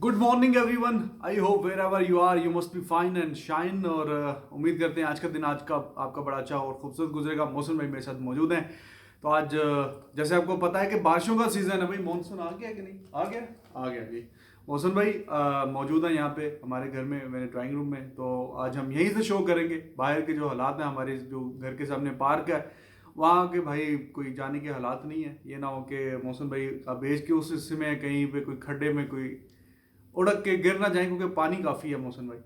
Good morning everyone. I hope wherever you are you must be fine and shine. और उम्मीद करते हैं आज का दिन आपका बड़ा अच्छा और खूबसूरत गुजरेगा। मौसम भाई मेरे साथ मौजूद हैं। तो आज जैसे आपको पता है कि बारिशों का सीज़न है भाई। मॉनसून आ गया कि नहीं आ गया? आ गया जी। मौसम भाई मौजूद है यहाँ पे हमारे घर में, मेरे ड्राइंग रूम में। तो आज हम यहीं से शो करेंगे। बाहर के जो हालात हैं, हमारे जो घर के सामने पार्क है, वहाँ के भाई कोई जाने के हालात नहीं है। ये ना हो कि मौसम भाई का भेज के उस हिस्से में कहीं पे कोई खड्डे में कोई उड़क के गिर ना जाए, क्योंकि पानी काफ़ी है मौसम भाई।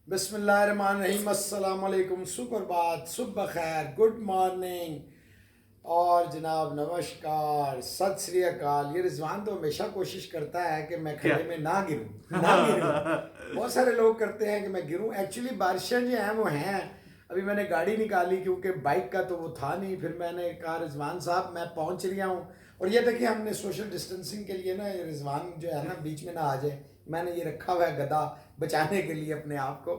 बिस्मिल्लाहिर्रहमानिर्रहीम, अस्सलाम वालेकुम, सुप्रभात, सुबह खैर, गुड मॉर्निंग और जनाब नमस्कार, सत श्री अकाल। ये रिजवान तो हमेशा कोशिश करता है कि मैं खड्डे में ना गिरूं, ना गिरूं। बहुत सारे लोग करते हैं कि मैं गिरूं। एक्चुअली बारिशें जो हैं वो हैं। अभी मैंने गाड़ी निकाली क्योंकि बाइक का तो वो था नहीं। फिर मैंने कहा रिजवान साहब मैं पहुंच रहा हूँ। और ये देखिए हमने सोशल डिस्टेंसिंग के लिए ना, ये रिजवान जो है ना बीच में ना आ जाए, मैंने ये रखा हुआ है गदा बचाने के लिए अपने आप को।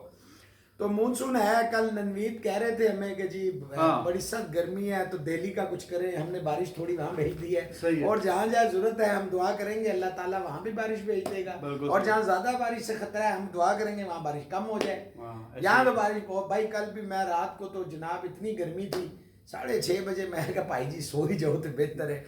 तो मानसून है। कल ननवीद कह रहे थे हमें कि जी बड़ी सख्त गर्मी है तो दिल्ली का कुछ करें। हमने बारिश थोड़ी वहाँ भेज दी है। और जहाँ जहाँ जरूरत है हम दुआ करेंगे अल्लाह ताला वहाँ भी बारिश भेज देगा। और जहाँ ज्यादा बारिश से खतरा है हम दुआ करेंगे वहाँ बारिश कम हो जाए। यहाँ तो बारिश बहुत। भाई कल भी मैं रात को तो जनाब इतनी गर्मी थी, 6:30 बजे मैं कहा भाई जी सो ही जाओ तो बेहतर है।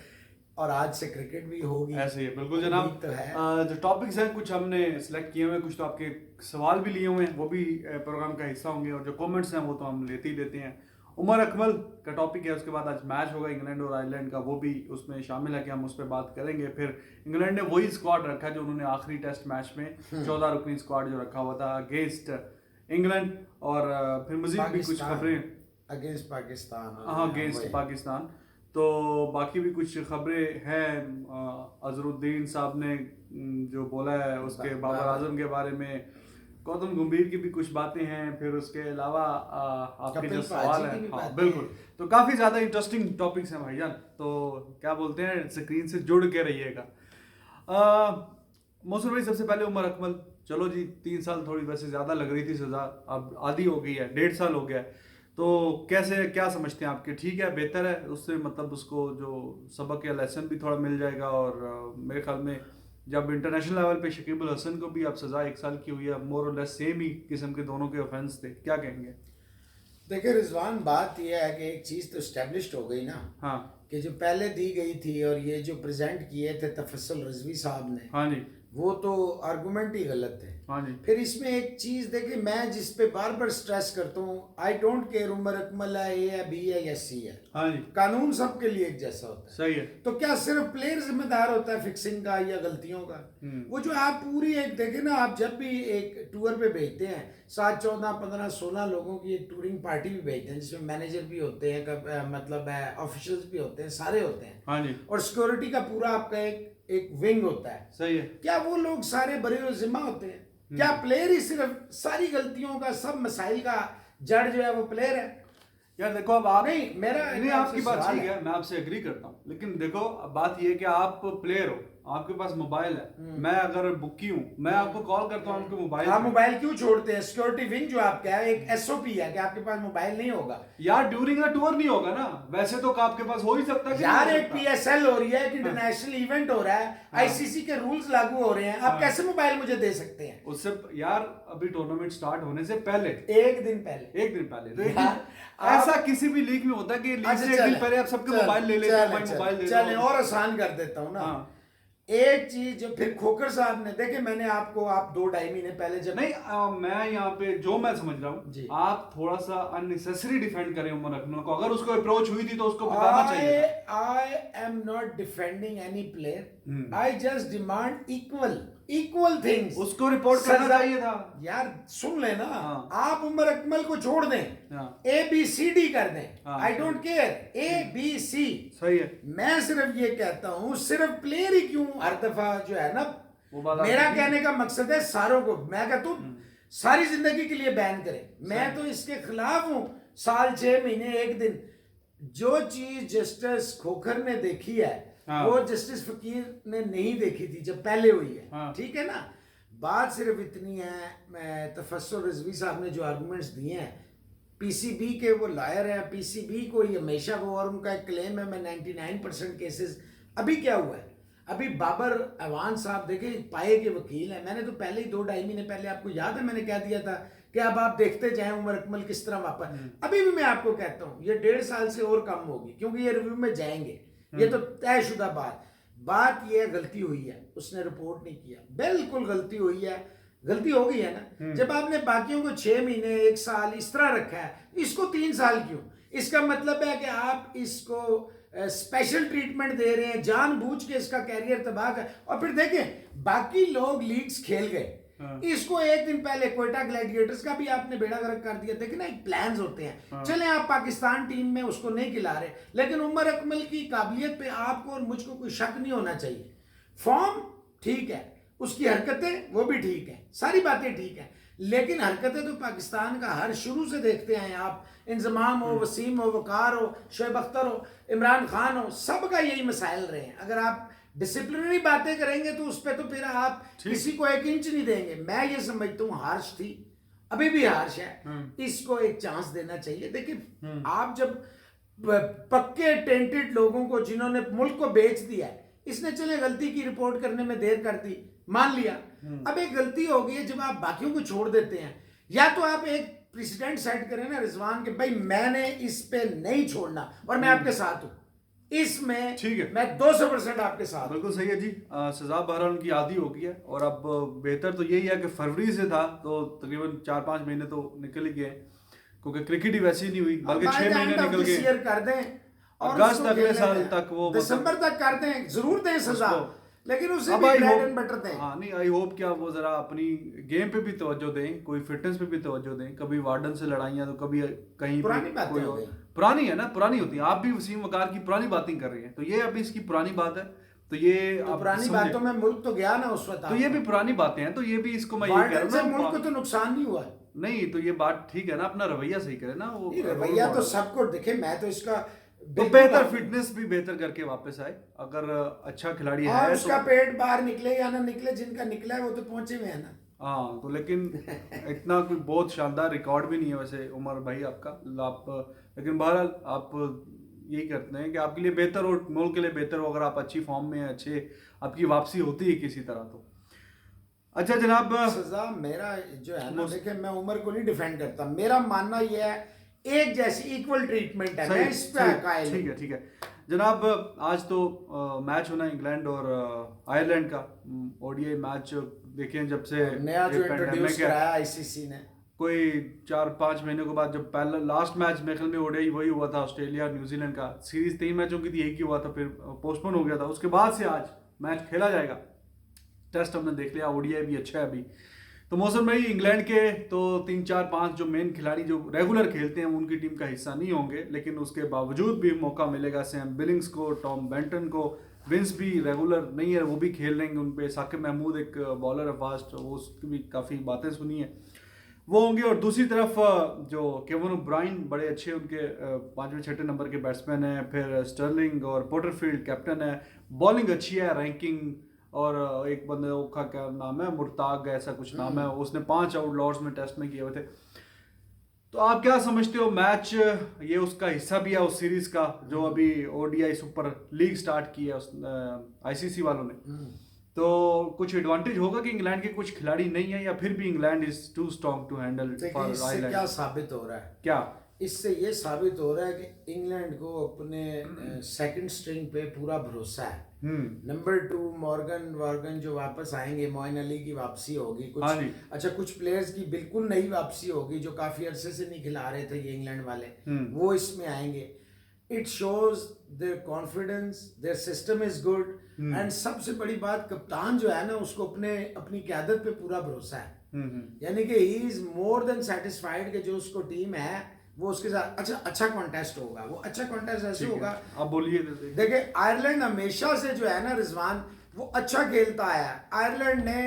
और आज से क्रिकेट भी होगी। ऐसे ही बिल्कुल जनाब। तो है जो टॉपिक्स हैं कुछ हमने सिलेक्ट किए हुए हैं, कुछ तो आपके सवाल भी लिए हुए हैं, वो भी प्रोग्राम का हिस्सा होंगे। और जो कमेंट्स हैं वो तो हम लेते ही लेते हैं। उमर अकमल का टॉपिक है, उसके बाद आज मैच होगा इंग्लैंड और आयरलैंड का, वो भी उसमें शामिल है कि हम उस पर बात करेंगे। फिर इंग्लैंड ने वही स्क्वाड रखा है जो उन्होंने आखिरी टेस्ट मैच में 14 रुकनी स्क्वाड जो रखा हुआ था अगेंस्ट इंग्लैंड। और फिर मजीद भी कुछ खबरें अगेंस्ट पाकिस्तान। हाँ, अगेंस्ट पाकिस्तान। तो बाकी भी कुछ खबरें हैं। अजरुद्दीन साहब ने जो बोला है उसके बाबर आजम के बारे में, गौतम गंभीर की भी कुछ बातें हैं। फिर उसके अलावा आपके जो सवाल है, हाँ बिल्कुल। तो काफ़ी ज़्यादा इंटरेस्टिंग टॉपिक्स हैं भाईजान। तो क्या बोलते हैं, स्क्रीन से जुड़ के रहिएगा। मौसम भाई सबसे पहले उमर अकमल, चलो जी 3 साल थोड़ी वैसे ज़्यादा लग रही थी सज़ा, अब आधी हो गई है, 1.5 साल हो गया है। तो कैसे क्या समझते हैं आपके? ठीक है, बेहतर है? उससे मतलब उसको जो सबक या लेसन भी थोड़ा मिल जाएगा। और मेरे ख्याल में जब इंटरनेशनल लेवल पे शकीब अल हसन को भी अब सज़ा 1 साल की हुई है, मोर और लेस सेम ही किस्म के दोनों के ऑफेंस थे, क्या कहेंगे? देखिए रिजवान, बात यह है कि एक चीज़ तो स्टैब्लिश्ड हो गई ना, हाँ, कि जो पहले दी गई थी और ये जो प्रेजेंट किए थे तफस्सुल रिजवी साहब ने, हाँ जी, वो तो आर्गूमेंट ही गलत थे। हाँ जी। फिर इसमें एक चीज़ देखिए, मैं जिस पे बार बार स्ट्रेस करता हूँ, I don't care Umar Akmal है, ए है, बी है या सी है, हाँ जी, कानून सबके लिए एक जैसा होता है। सही है। तो क्या सिर्फ प्लेयर जिम्मेदार होता है फिक्सिंग का या गलतियों का? वो जो आप पूरी एक देखे ना, आप जब भी एक टूर पे भेजते हैं 7, 14, 15, 16 लोगों की एक टूरिंग पार्टी भी भेजते हैं, जिसमें मैनेजर भी होते हैं, मतलब ऑफिशियल्स भी होते हैं, सारे होते हैं, हाँ जी, और सिक्योरिटी का पूरा आपका एक विंग होता है। सही है। क्या वो लोग सारे बरे जिम्मा होते हैं? क्या प्लेयर ही सिर्फ सारी गलतियों का, सब मसाइल का जड़ जो है वो प्लेयर है? यार देखो, अब आप नहीं, मेरा नहीं, आपकी बात ठीक है, मैं आपसे एग्री करता हूँ। लेकिन देखो अब बात ये है कि आप प्लेयर हो, आपके पास मोबाइल है। मैं अगर बुकी हूँ, मैं आपको कॉल करता हूँ आपके मोबाइल आप पे। मोबाइल क्यों छोड़ते हैं? सिक्योरिटी विंग जो आपका है एक एसओपी है कि आपके पास मोबाइल नहीं होगा। यार ड्यूरिंग द टूर नहीं होगा ना, वैसे तो आपके पास हो ही सकता है कि यार नहीं हो एक सकता। पीएसएल हो रही है, एक इंटरनेशनल इवेंट हो रहा है, आईसीसी के रूल्स लागू हो रहे हैं, आप कैसे मोबाइल मुझे दे सकते हैं? उससे यार अभी टूर्नामेंट स्टार्ट होने से पहले एक दिन पहले तो एक दिन ऐसा किसी भी लीग में होता है कि लीग से एक दिन पहले आप सबके मोबाइल ले लेते हैं। भाई मोबाइल दे दो। चलें और आसान कर देता हूँ ना। एक चीज जो फिर खोकर साहब ने, देखे मैंने आपको, आप 2-2.5 महीने पहले जब नहीं मैं यहाँ पे जो मैं समझ रहा जी। हूँ, आप थोड़ा सा अननेसेसरी डिफेंड करें उमर अकमल को। अगर उसको अप्रोच हुई थी तो उसको बताना चाहिए था। I am not defending any player, I just demand equal things. उसको रिपोर्ट करना चाहिए था। यार सुन लेना, आप उमर अकमल को छोड़ दें, ABCD कर दें, आई डोंट केयर, ABC। सही है। मैं सिर्फ ये कहता हूँ, सिर्फ प्लेयर ही क्यों हर दफा जो है ना, मेरा कहने का मकसद है सारों को, मैं कहता हूँ सारी जिंदगी के लिए बैन करें। मैं तो इसके खिलाफ हूँ। साल 6 महीने 1 दिन, जो चीज जस्टिस खोखर ने देखी है वो जस्टिस फकीर ने नहीं देखी थी जब पहले हुई है। ठीक है ना? बात सिर्फ इतनी है। तफस्सुल रिजवी साहब ने जो आर्गुमेंट्स दिए हैं, पीसीबी के वो लायर हैं, पीसीबी को ही हमेशा वो, और उनका एक क्लेम है मैं 99% केसेस। अभी क्या हुआ है, अभी बाबर अवान साहब देखे पाए के वकील हैं। मैंने तो पहले ही 2-2.5 महीने पहले, आपको याद है मैंने कह दिया था कि अब आप देखते जाएं उमर अकमल किस तरह वापस। अभी भी मैं आपको कहता हूं ये 1.5 साल से और कम होगी, क्योंकि ये रिव्यू में जाएंगे, ये तो तयशुदा बात ये गलती हुई है, उसने रिपोर्ट नहीं किया, बिल्कुल गलती हुई है, गलती हो गई है ना। जब आपने बाकियों को 6 महीने 1 साल इस तरह रखा है, इसको 3 साल क्यों? इसका मतलब है कि आप इसको स्पेशल ट्रीटमेंट दे रहे हैं, जानबूझ के इसका कैरियर तबाह कर। और फिर देखें बाकी लोग लीग्स खेल गए, इसको एक दिन पहले क्वेटा ग्लैडिएटर्स का भी आपने बेड़ा गर्क कर दिया। देखिए ना, एक प्लान्स होते हैं। चले आप पाकिस्तान टीम में उसको नहीं खिला रहे, लेकिन उमर अकमल की काबिलियत पे आपको और मुझको कोई शक नहीं होना चाहिए। फॉर्म ठीक है, उसकी हरकतें वो भी ठीक है, सारी बातें ठीक है, लेकिन हरकतें तो पाकिस्तान का हर शुरू से देखते हैं आप। इंजमाम हो, वसीम हो, वकार हो, शोएब अख्तर हो, इमरान खान हो, सबका यही मसाइल रहे हैं। अगर आप डिसिप्लिनरी बातें करेंगे तो उस पर तो फिर आप किसी को 1 इंच नहीं देंगे। मैं ये समझता हूँ हार्श थी, अभी भी हार्श है, इसको एक चांस देना चाहिए। देखिए आप जब पक्के टेंटेड लोगों को, जिन्होंने मुल्क को बेच दिया है, इसने चले गलती की रिपोर्ट करने में देर कर दी, मान लिया, अब एक गलती हो गई है, जब आप बाकियों को छोड़ देते हैं, या तो आप एक प्रेसिडेंट सेट करें ना रिजवान के, भाई मैंने इस पे नहीं छोड़ना और मैं आपके साथ हूं इसमें, ठीक है, मैं 200% आपके साथ। बिल्कुल सही है जी। सजा बहरहाल उनकी आधी हो गई है, और अब बेहतर तो यही है कि फरवरी से था तो तकरीबन 4-5 महीने तो निकल ही गए, क्योंकि क्रिकेट ही वैसी नहीं हुई, बल्कि 6 महीने निकल गए। कर दें और अगस्त अगले साल तक, वो दिसंबर तक कर दें, जरूर दें सजा, लेकिन उससे भी ब्रेड एंड बटर दें। हाँ नहीं, आई होप कि आप वो जरा अपनी गेम पे भी तवज्जो दें, कोई फिटनेस पे भी तवज्जो दें। कभी वार्डन से लड़ाइयाँ, तो कभी कहीं पुरानी बातें हो गई, पुरानी है ना, पुरानी होती है। आप भी वसीम वकार की पुरानी बातें कर रहे हैं, तो ये अभी इसकी पुरानी बात है, तो ये तो पुरानी बातों में मुल्क तो गया ना उस वक्त, तो ये भी पुरानी बातें हैं, तो ये भी इसको मैं ये कह रहा हूँ, मुल्क को तो नुकसान नहीं हुआ। नहीं तो ये बात ठीक है ना, अपना रवैया सही करे ना, वो रवैया तो सबको देखे। मैं तो इसका तो बेहतर फिटनेस भी बेहतर करके वापस आए, अगर अच्छा खिलाड़ी है उसका पेट बाहर निकले या ना निकले, जिनका निकला है वो तो पहुंचे हुए हैं ना। हाँ तो लेकिन इतना कोई बहुत शानदार रिकॉर्ड भी नहीं है वैसे उमर भाई आपका, आप लेकिन बहरहाल आप यही करते हैं कि आपके लिए बेहतर हो, मुल्क के लिए बेहतर हो, अगर आप अच्छी फॉर्म में अच्छे आपकी वापसी होती है किसी तरह तो। अच्छा जनाब, सजा मेरा जो है ना, देखिए मैं उमर को नहीं डिफेंड करता, मेरा मानना यह है एक जैसी इक्वल ट्रीटमेंट है, मैं इस पे कायल। ठीक है ठीक है जनाब, आज तो मैच होना इंग्लैंड और आयरलैंड का ओडीआई मैच। देखें जब से नया जो इंट्रोड्यूस कराया आईसीसी ने, कोई 4-5 महीने के बाद, जब पहला लास्ट मैच मेरे ख्याल में ओडीआई वही हुआ था, ऑस्ट्रेलिया और न्यूजीलैंड का सीरीज 3 मैचों की थी, एक ही हुआ था, फिर पोस्टपोन हो गया था। उसके बाद से आज मैच खेला जाएगा। टेस्ट हमने देख लिया, ओडीआई भी अच्छा है अभी। तो मौसम भाई इंग्लैंड के तो 3-4-5 जो मेन खिलाड़ी जो रेगुलर खेलते हैं उनकी टीम का हिस्सा नहीं होंगे, लेकिन उसके बावजूद भी मौका मिलेगा सैम बिलिंग्स को, टॉम बेंटन को। विंस भी रेगुलर नहीं है, वो भी खेल लेंगे उन पे। साकिब महमूद एक बॉलर है फास्ट, वो उसकी भी काफ़ी बातें सुनी है, वो होंगे। और दूसरी तरफ जो केविन ओब्रायन बड़े अच्छे उनके 5वें-6वें नंबर के बैट्समैन हैं। फिर स्टर्लिंग और पोर्टरफील्ड कैप्टन है, बॉलिंग अच्छी है, रैंकिंग। और एक बंदे का क्या नाम है, मुर्ताग ऐसा कुछ नाम है, उसने 5 आउट लॉर्ड्स में टेस्ट में किए हुए थे। तो आप क्या समझते हो, मैच ये उसका हिस्सा भी है उस सीरीज का जो अभी ओडीआई सुपर लीग स्टार्ट की है आईसीसी वालों ने, तो कुछ एडवांटेज होगा कि इंग्लैंड के कुछ खिलाड़ी नहीं है, या फिर भी England is too strong to handle for Ireland? क्या साबित हो रहा है, क्या इससे ये साबित हो रहा है कि इंग्लैंड को अपने सेकंड स्ट्रिंग पे पूरा भरोसा है। नंबर 2 मॉर्गन जो वापस आएंगे, मोइन अली की वापसी होगी, कुछ अच्छा कुछ प्लेयर्स की बिल्कुल नई वापसी होगी जो काफी अरसे से नहीं खिला रहे थे ये इंग्लैंड वाले, वो इसमें आएंगे। It shows there confidence, there system is good, and सबसे बड़ी बात कप्तान जो है ना उसको अपनी क़यादत पे पूरा भरोसा है। यानी कि he is more than satisfied कि जो उसको टीम है वो उसके साथ अच्छा कॉन्टेस्ट होगा। वो अच्छा कॉन्टेस्ट ऐसे होगा, आप बोलिए। देखिए आयरलैंड हमेशा से जो है ना रिजवान, वो अच्छा खेलता है। आयरलैंड ने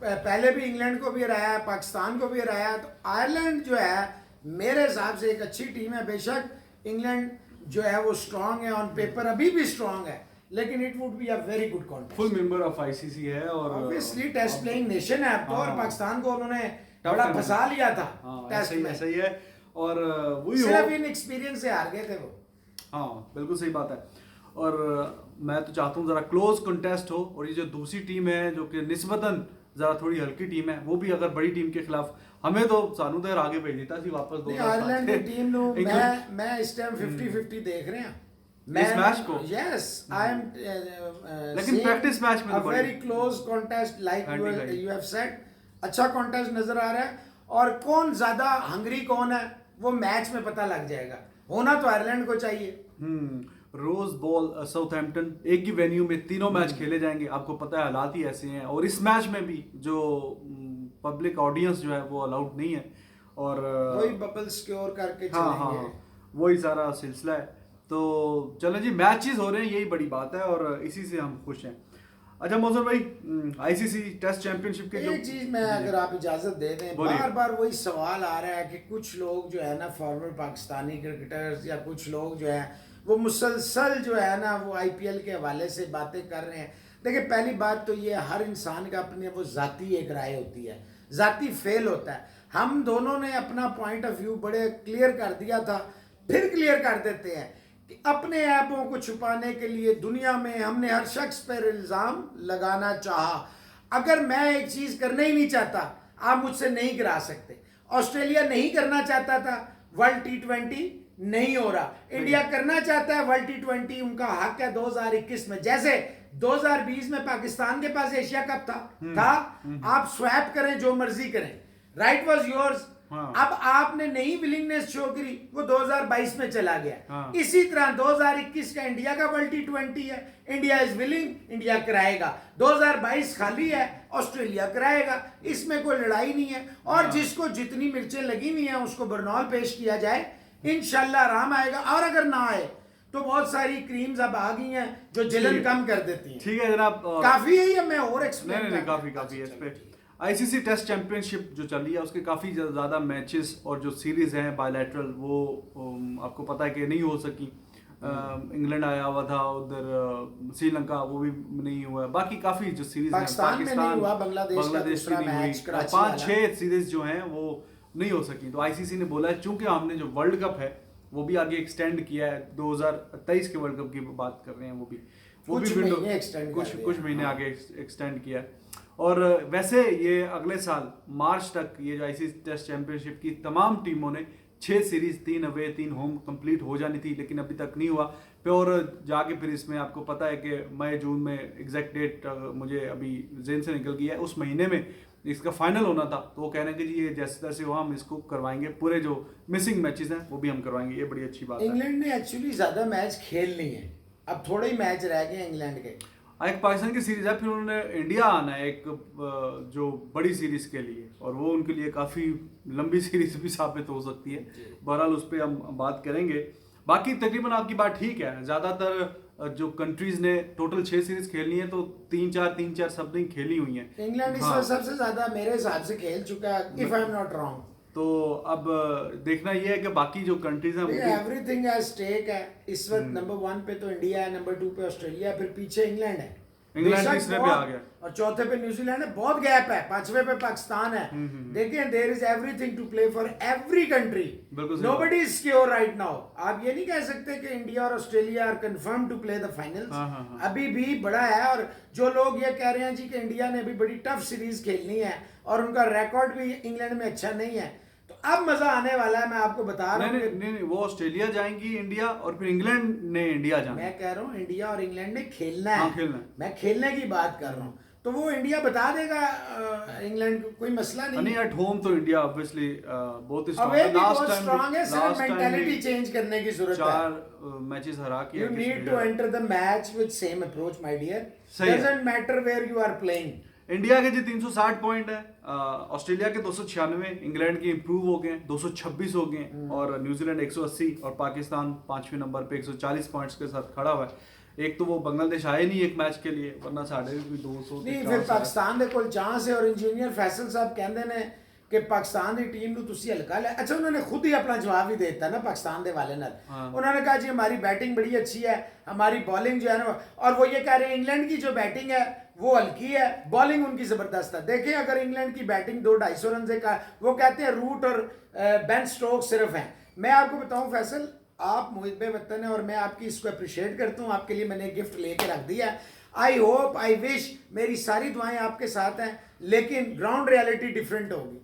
पहले भी इंग्लैंड को भी हराया, पाकिस्तान को भी हराया, तो आयरलैंड जो है मेरे हिसाब से एक अच्छी टीम है। बेशक इंग्लैंड जो है वो स्ट्रांग है, ऑन पेपर अभी भी स्ट्रांग है, लेकिन it would be a very good contest. Full member of ICC है और ऑब्वियसली टेस्ट प्लेइंग नेशन है अब तो, और पाकिस्तान को उन्होंने बड़ा फंसा लिया था टेस्ट में। सही है, और वही सिर्फ इन एक्सपीरियंस से हार गए थे वो। हाँ बिल्कुल सही बात है। और मैं तो चाहता हूँ ज़रा क्लोज कंटेस्ट हो, और ये जो दूसरी टीम है जो कि निस्बतन ज़रा थोड़ी हल्की टीम है, वो भी अगर बड़ी टीम के खिलाफ, हमें तो सानू देर आगे भेज देता सी वापस नहीं 2005 आयरलैंड की टीम ਨੂੰ इंग्लैंड मैं इस टाइम 50-50 देख रहे हैं इस मैच को। यस आई एम लेकिन practice match में तो बड़ी- very close contest like Handy-like. You have said, अच्छा कॉन्टेस्ट नजर आ रहा है, और कौन ज्यादा हंगरी कौन है वो मैच में पता लग जाएगा। होना तो आयरलैंड को चाहिए। रोज बॉल साउथहैम्पटन, एक ही वेन्यू में तीनों मैच खेले जाएंगे, आपको पता है हालात ही ऐसे हैं, और इस मैच में भी जो पब्लिक ऑडियंस जो है वो अलाउड नहीं है, और वही बबल सिक्योर करके हाँ चलेंगे। हाँ वही सारा सिलसिला है। तो चलो जी, मैचेस हो रहे हैं, यही बड़ी बात है, और इसी से हम खुश हैं। अच्छा मौसम भाई, आईसीसी टेस्ट चैंपियनशिप के एक चीज मैं अगर आप इजाजत दे दें, बोलिए। बार बार वही सवाल आ रहा है कि कुछ लोग जो है ना फॉर्मर पाकिस्तानी क्रिकेटर्स या कुछ लोग जो है वो मुसलसल जो है ना वो आईपीएल के हवाले से बातें कर रहे हैं। देखिए पहली बात तो ये, हर इंसान का अपनी वो जाती एक राय होती है, जाती फेल होता है। हम दोनों ने अपना पॉइंट ऑफ व्यू बड़े क्लियर कर दिया था, फिर क्लियर कर देते हैं कि अपने ऐपों को छुपाने के लिए दुनिया में हमने हर शख्स पर इल्ज़ाम लगाना चाहा। अगर मैं एक चीज़ करना ही नहीं चाहता, आप मुझसे नहीं करा सकते। ऑस्ट्रेलिया नहीं करना चाहता था वर्ल्ड T20, नहीं हो रहा। इंडिया करना चाहता है वर्ल्ड T20, उनका हक है 2021 में। जैसे 2020 में पाकिस्तान के पास एशिया कप था आप स्वैप करें जो मर्जी करें, राइट वाज योर्स। हाँ। अब आपने नई विलिंगनेस शो करी, वो 2022 में चला गया। हाँ। इसी तरह 2021 का इंडिया का वर्ल्ड T20 है, इंडिया इज विलिंग, इंडिया कराएगा। 2022 खाली है, ऑस्ट्रेलिया कराएगा, इसमें कोई लड़ाई नहीं है। और जिसको जितनी मिर्चें लगी हुई हैं उसको बरनौल पेश किया जाए, इंशाल्लाह आराम आएगा। और अगर ना आए तो बहुत सारी क्रीम्स अब आ गई हैं जो जलन कम कर देती हैं। ठीक है जनाब, काफी है ये, मैं और नहीं एक्सप्लेन नहीं नहीं, काफी है इस पे। आईसीसी टेस्ट चैंपियनशिप जो चल रही है उसके काफ़ी ज़्यादा मैचेस और जो सीरीज़ हैं बायलैटरल, वो आपको पता है कि नहीं हो सकी। इंग्लैंड आया हुआ था, उधर श्रीलंका वो भी नहीं हुआ। बाकी काफ़ी जो सीरीज़ हैं, पाकिस्तान में नहीं हुआ, बांग्लादेश का दूसरा की नहीं मैच, हुई, कराची 5-6 सीरीज़ जो हैं वो नहीं हो सकी। तो आईसीसी ने बोला है चूंकि हमने जो वर्ल्ड कप है वो भी आगे एक्सटेंड किया है, 2023 के वर्ल्ड कप की बात कर रहे हैं, वो भी कुछ विंडो महीने extend कर दिया। कुछ महीने हाँ। आगे एक्सटेंड किया है। और वैसे ये अगले साल मार्च तक ये जो आईसीसी टेस्ट चैंपियनशिप की तमाम टीमों ने 6 सीरीज, 3 अवे 3 होम कंप्लीट हो जानी थी, लेकिन अभी तक नहीं हुआ। प्योर जाके फिर इसमें आपको पता है कि मई जून में एग्जैक्ट डेट मुझे अभी जेन से निकल गई है, उस महीने में इसका फाइनल होना था। तो वो कह रहे हैं कि जी ये जैसे तैसे हुआ हम इसको करवाएंगे, पूरे जो मिसिंग मैचेस हैं वो भी हम करवाएंगे। ये बड़ी अच्छी बात है। इंग्लैंड ने एक्चुअली ज्यादा मैच खेल नहीं है, अब थोड़े ही मैच रह गए इंग्लैंड के। एक पाकिस्तान की सीरीज है, फिर उन्होंने इंडिया आना है एक जो बड़ी सीरीज के लिए, और वो उनके लिए काफ़ी लंबी सीरीज भी साबित हो सकती है। बहरहाल उस पर हम बात करेंगे। बाकी तकरीबन आपकी बात ठीक है, ज़्यादातर जो कंट्रीज ने टोटल 6 सीरीज खेलनी है तो 3-4 सब ने खेली हुई हैं। इंग्लैंड इस हाँ। वक्त सबसे ज्यादा मेरे हिसाब से खेल चुका है, if I am not wrong. तो अब देखना ये है कि बाकी जो कंट्रीज हैं वो भी- एवरीथिंग एट स्टेक है इस वक्त। नंबर 1 पे तो इंडिया है, नंबर 2 पे ऑस्ट्रेलिया, फिर पीछे इंग्लैंड है, इंग्लैंड बेशक तीसरे पे बहुत- आ गया। और चौथे पे न्यूजीलैंड है, बहुत गैप है। 5वें पे पाकिस्तान है। देखिए there is everything to play for every country, बिल्कुल सही nobody is secure right now. आप ये नहीं कह सकते कि इंडिया और Australia are confirm to play the finals. हाँ। अभी भी बड़ा है। और जो लोग ये कह रहे हैं जी कि इंडिया ने भी बड़ी टफ सीरीज खेलनी है और उनका रिकॉर्ड भी इंग्लैंड में अच्छा नहीं है, तो अब मजा आने वाला है। मैं आपको बता रहा हूँ नहीं, वो ऑस्ट्रेलिया जाएंगी इंडिया, और फिर इंग्लैंड ने इंडिया जाना। मैं कह रहा हूँ इंडिया और इंग्लैंड ने खेलना है। हाँ, खेलना है। मैं खेलने की बात कर रहा हूँ, तो वो इंडिया बता देगा इंग्लैंड को, कोई मसला नहीं। नहीं, एट होम तो इंडिया ऑब्वियसली बहुत ही अवे भी बहुत स्ट्रांग है, सिर्फ मेंटालिटी चेंज करने की जरूरत है। 4 मैचेस हरा के you need to enter the match with same approach my dear. सही है। Doesn't matter where you are playing. India के जी 360 पॉइंट है, ऑस्ट्रेलिया के 296, इंग्लैंड के इंप्रूव हो गए 226 हो गए, और न्यूजीलैंड 180, और पाकिस्तान 5वें नंबर पे 140 पॉइंट्स के साथ खड़ा हुआ है। एक तो वो बांग्लादेश आए नहीं एक मैच के लिए, वरना साढ़े भी 200 नहीं, फिर पाकिस्तान ਦੇ ਕੋਲ ਚਾਂਸ ਹੈ। और इंजीनियर फैसल साहब कहते ਨੇ कि पाकिस्तान की टीम ਨੂੰ ਤੁਸੀਂ ਹਲਕਾ ਲੈ। अच्छा, उन्होंने खुद ही अपना जवाब भी दे दिया ना पाकिस्तान के वाले नाल। उन्होंने कहा जी हमारी बैटिंग बड़ी अच्छी है, हमारी बॉलिंग जो है ना, और वो ये कह रहे हैं इंग्लैंड की जो बैटिंग है वो हल्की है, बॉलिंग उनकी जबरदस्त है। देखिए अगर इंग्लैंड की बैटिंग 200-250 रन से का, वो कहते हैं रूट और बेन स्टोक्स सिर्फ हैं। मैं आपको बताऊं फैसल, आप मुहिब वतन है और मैं आपकी इसको अप्रिशिएट करता हूँ। आपके लिए मैंने गिफ्ट लेके रख दिया है। आई होप, आई विश, मेरी सारी दुआएं आपके साथ हैं, लेकिन ग्राउंड रियलिटी डिफरेंट होगी।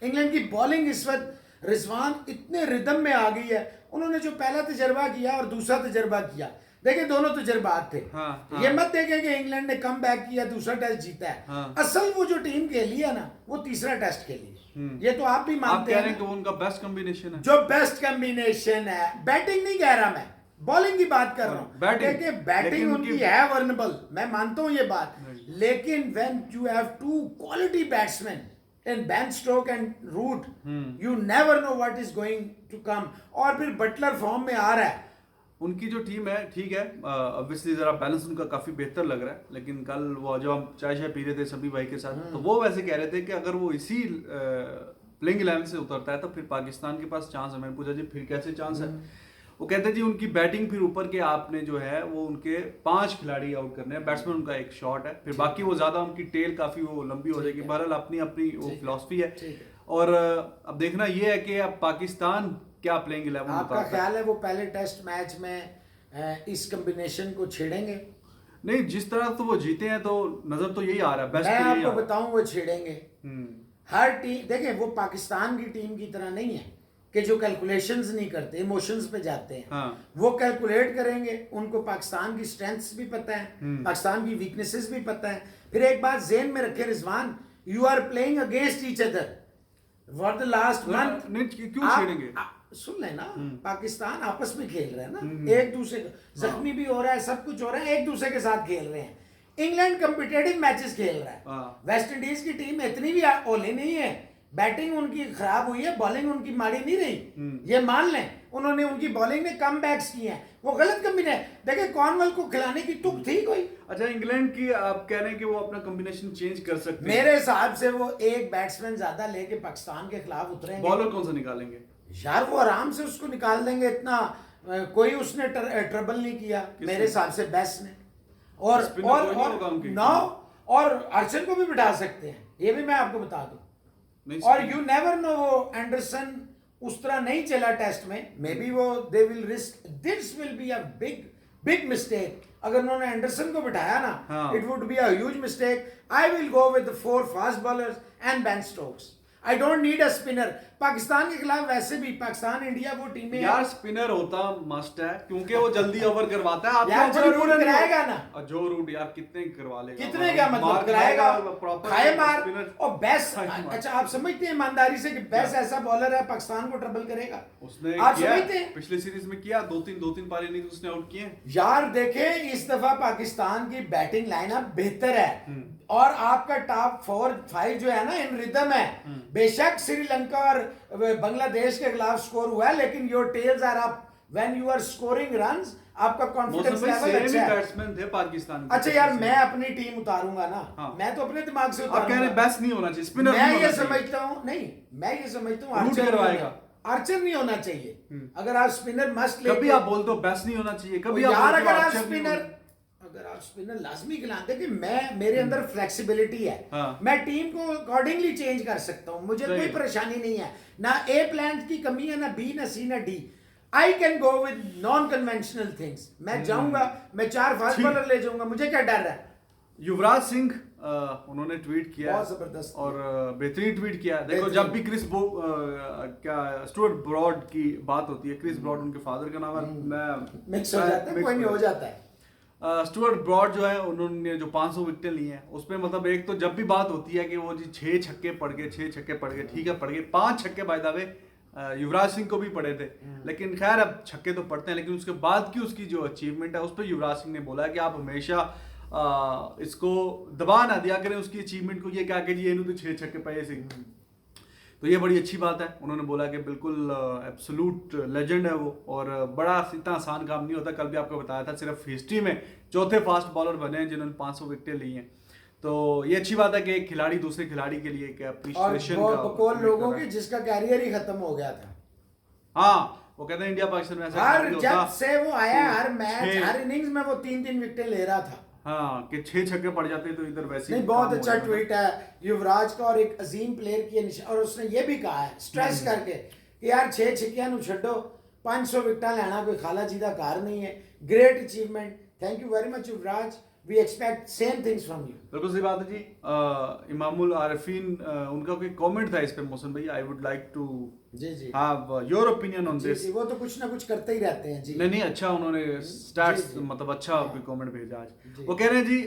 इंग्लैंड की बॉलिंग इस वक्त रिजवान इतने रिदम में आ गई है। उन्होंने जो पहला तजर्बा किया और दूसरा तजर्बा किया, देखिए दोनों तजर्बात थे। हाँ। ये मत देखें कि इंग्लैंड ने कम बैक किया, दूसरा टेस्ट जीता है। हाँ। असल वो जो टीम खेली है ना, वो तीसरा टेस्ट खेली है। ये तो आप भी आप मानते कह हैं रहे हैं ना? कि वो उनका बेस्ट कॉम्बिनेशन है। जो बेस्ट कॉम्बिनेशन है, बैटिंग नहीं कह रहा मैं, बॉलिंग की बात कर रहा हूँ। बैटिंग, देखिए बैटिंग लेकिन उनकी है वर्नेबल, मैं मानता हूँ ये बात, लेकिन when you have two quality batsman in Ben Stoke and Root, you never know what is going to come. और फिर बटलर फॉर्म में आ रहा है। उनकी जो टीम है ठीक है, ऑब्वियसली जरा बैलेंस उनका काफी बेहतर लग रहा है, लेकिन कल वो जब हम चाय पी रहे थे सभी भाई के साथ, तो वो वैसे कह रहे थे कि अगर वो इसी प्लेइंग 11 से उतरता है तो फिर पाकिस्तान के पास चांस है। मैंने पूछा जी फिर कैसे चांस है? वो कहते हैं जी उनकी बैटिंग, फिर ऊपर के आपने जो है वो उनके 5 खिलाड़ी आउट करने हैं, बैट्समैन उनका एक शॉट है, फिर बाकी वो ज्यादा उनकी टेल काफी वो लंबी हो जाएगी। बहरहाल अपनी अपनी वो फिलॉसफी है। और अब देखना ये है कि अब पाकिस्तान क्या प्लेइंग 11 आपका ख्याल है वो पहले टेस्ट मैच में इस कॉम्बिनेशन को छेड़ेंगे? नहीं, जिस तरह तो वो जीते हैं तो नजर तो यही आ रहा है। बेस्ट मैं तो यही आपको आ रहा है। बताऊं वो छेड़ेंगे। हर टीम, देखिए वो पाकिस्तान की टीम की तरह नहीं है कि जो कैलकुलेशंस नहीं करते, इमोशंस पे जाते हैं। हाँ। वो कैलकुलेट करेंगे, उनको पाकिस्तान की स्ट्रेंथ्स भी पता है, पाकिस्तान की वीकनेसेस भी पता है। फिर एक बात ज़हन में रखे Rizwan, you are playing against each other for the last month. नहीं, क्यों छेड़ेंगे? सुन लेना, पाकिस्तान आपस में खेल रहे हैं ना, एक दूसरे को जख्मी भी हो रहा है, सब कुछ हो रहा है, एक दूसरे के साथ खेल रहे हैं। इंग्लैंड कॉम्पिटेटिव मैचेस खेल रहा है। वेस्ट इंडीज की टीम इतनी भी ओली नहीं है, बैटिंग उनकी खराब हुई है, बॉलिंग उनकी माड़ी नहीं रही, ये मान लें। उन्होंने, उनकी बॉलिंग ने कम बैक्स किए हैं, वो गलत कॉम्बिनेशन। देखिए कॉर्नवेल को खिलाने की तुक थी कोई? अच्छा, इंग्लैंड की आप कह रहे हैं कि वो अपना कॉम्बिनेशन चेंज कर सकते हैं? मेरे हिसाब से वो एक बैट्समैन ज्यादा लेके पाकिस्तान के खिलाफ उतरेंगे। बॉलर कौन सा निकालेंगे? यार वो आराम से उसको निकाल देंगे, इतना कोई उसने ट्रबल नहीं किया मेरे हिसाब से बेस्ट ने। और नौ और आर्चर को भी बिठा सकते हैं, ये भी मैं आपको बता दूं। और यू नेवर नो, वो एंडरसन उस तरह नहीं चला टेस्ट में, मे बी वो they will risk, this will be a big mistake. अगर उन्होंने एंडरसन को बिठाया ना, it would be a huge mistake. I will go with 4 fast bowlers and Ben Stokes. I don't need a spinner. Pakistan के खिलाफ वैसे भी पाकिस्तान इंडिया वो टीमें यार स्पिनर होता मस्ट है, क्योंकि वो जल्दी ओवर करवाता है। यार जो रूट कराएगा ना, और जो रूट यार कितने करवा लेगा, कितने क्या मतलब कराएगा, खाए मार। और बेस्ट, अच्छा आप समझते हैं ईमानदारी से कि बेस्ट ऐसा बॉलर है पाकिस्तान को ट्रबल करेगा? उसने आप समझते हैं पिछले सीरीज में किया, दो तीन पारी इनिंग्स उसने आउट किए। यार देखे, इस दफा पाकिस्तान की बैटिंग लाइनअप बेहतर है, और आपका टॉप 4-5 जो है ना इन रिदम है। बेशक श्रीलंका और बांग्लादेश के खिलाफ स्कोर हुआ है, लेकिन your tails are up when you are scoring runs. आपका कॉन्फिडेंस लेवल अच्छा है। बैट्समैन थे पाकिस्तान। अच्छा यार, मैं अपनी टीम उतारूंगा ना, मैं तो अपने दिमाग से उतारूंगा। आप कह रहे हैं बेस्ट नहीं होना चाहिए, स्पिनर मैं ये समझता हूँ, नहीं मैं ये समझता हूँ आर्चर नहीं होना चाहिए। अगर आप स्पिनर मस्ट ले, कभी आप बोलते हो बेस्ट नहीं होना चाहिए, कभी यार अगर आप स्पिनर लाजमी खिलाते कि मैं, मेरे अंदर फ्लेक्सिबिलिटी है। मैं टीम को अकॉर्डिंगली चेंज कर सकता हूँ, मुझे कोई परेशानी नहीं है। ना ए प्लान की कमी है, ना बी, ना सी, ना D. I can go with non conventional things. मैं जाऊंगा, मैं 4 फास्ट बॉलर ले जाऊंगा, मुझे क्या डर है? युवराज सिंह उन्होंने ट्वीट किया, बहुत जबरदस्त और बेहतरीन ट्वीट किया। देखो जब भी स्टुअर्ट ब्रॉड की बात होती है, क्रिस ब्रॉड उनके फादर का नाम है, मैं मिक्स हो जाता है, कोई नहीं हो जाता है। स्टुअर्ट ब्रॉड जो है, उन्होंने जो 500 विकेटें ली हैं, उसमें मतलब एक तो जब भी बात होती है कि वो जी 6 छक्के पड़ गए, ठीक है पड़ गए, 5 छक्के by the way Yuvraj Singh को भी पड़े थे, लेकिन खैर अब छक्के तो पड़ते हैं, लेकिन उसके बाद की उसकी जो अचीवमेंट है उस पर युवराज सिंह ने बोला कि आप हमेशा इसको दबा ना दिया करें उसकी अचीवमेंट को, ये क्या कि जी तो 6 छक्के पाए सी। तो ये बड़ी अच्छी बात है। उन्होंने बोला कि बिल्कुल एब्सोल्यूट लेजेंड है वो, और बड़ा इतना आसान काम नहीं होता। कल भी आपको बताया था, सिर्फ हिस्ट्री में 4थे फास्ट बॉलर बने हैं जिन्होंने 500 विकेटें ली हैं। तो ये अच्छी बात है कि एक खिलाड़ी दूसरे खिलाड़ी के लिए एक एप्रिशिएशन का लोगों की जिसका कैरियर ही खत्म हो गया था। हाँ, वो कहते हैं इंडिया पाकिस्तान में ऐसा हर जब से वो आया, हर मैच, हर इनिंग्स में वो 3-3 विकेटें ले रहा था। हाँ, कि 6 छक्के पड़ जाते तो इधर वैसे नहीं, बहुत अच्छा ट्वीट है युवराज का, और एक अजीम प्लेयर की, और उसने ये भी कहा है स्ट्रेस करके कि यार 6 छक्कियां नु छड्डो, 500 विकटा लेना कोई खाला जीदा कार नहीं है. Great achievement. Thank you very much Yuvraj. We expect same things from you. बिल्कुल सही बात है जी. इमामुल आरिफीन उनका कोई कमेंट था इस पे मोहसिन भाई. आई वुड लाइक टू जी जी have your opinion on this. वो तो कुछ ना कुछ करते ही रहते हैं जी. नहीं अच्छा उन्होंने स्टैट्स जी. मतलब अच्छा कोई कमेंट भेजा आज. जी. वो कह रहे हैं जी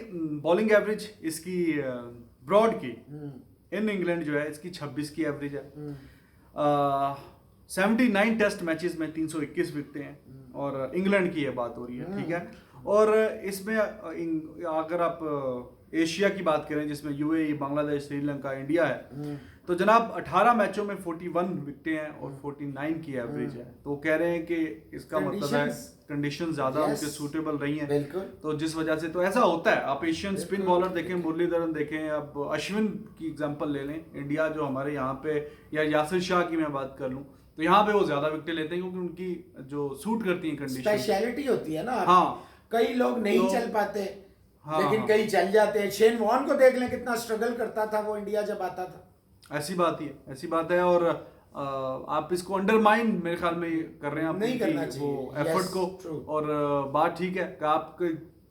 बॉलिंग एवरेज इसकी ब्रॉड की इन इंग्लैंड जो है इसकी 26 की एवरेज है. 79 टेस्ट मैचेस में 321 विकेटें हैं और इंग्लैंड की ये बात हो रही है. ठीक है. और इसमें अगर आप एशिया की बात करें जिसमें यूएई, बांग्लादेश, श्रीलंका, इंडिया है तो जनाब 18 मैचों में 41 विकेटें हैं और 49 की एवरेज है. तो वो कह रहे हैं कि इसका मतलब है कंडीशन ज्यादा उनके सूटेबल रही हैं. तो जिस वजह से तो ऐसा होता है. आप एशियन स्पिन बॉलर देखें, मुरलीधरन देखें, अब अश्विन की एग्जांपल ले लें. इंडिया जो हमारे यहाँ पे या यासिर शाह की मैं बात कर लूँ तो यहाँ पे वो ज्यादा विकेटें लेते हैं क्योंकि उनकी जो सूट करती है कंडीशन, स्पेशलिटी होती है ना. हाँ, कई लोग नहीं चल पाते. हाँ, लेकिन कई चल जाते हैं. शेन वॉर्न को देख लें कितना स्ट्रगल करता था वो इंडिया जब आता था. ऐसी बात है. और आप इसको अंडरमाइन मेरे ख्याल में कर रहे हैं. आप नहीं करना चाहिए वो एफर्ट को. true. और बात ठीक है कि आप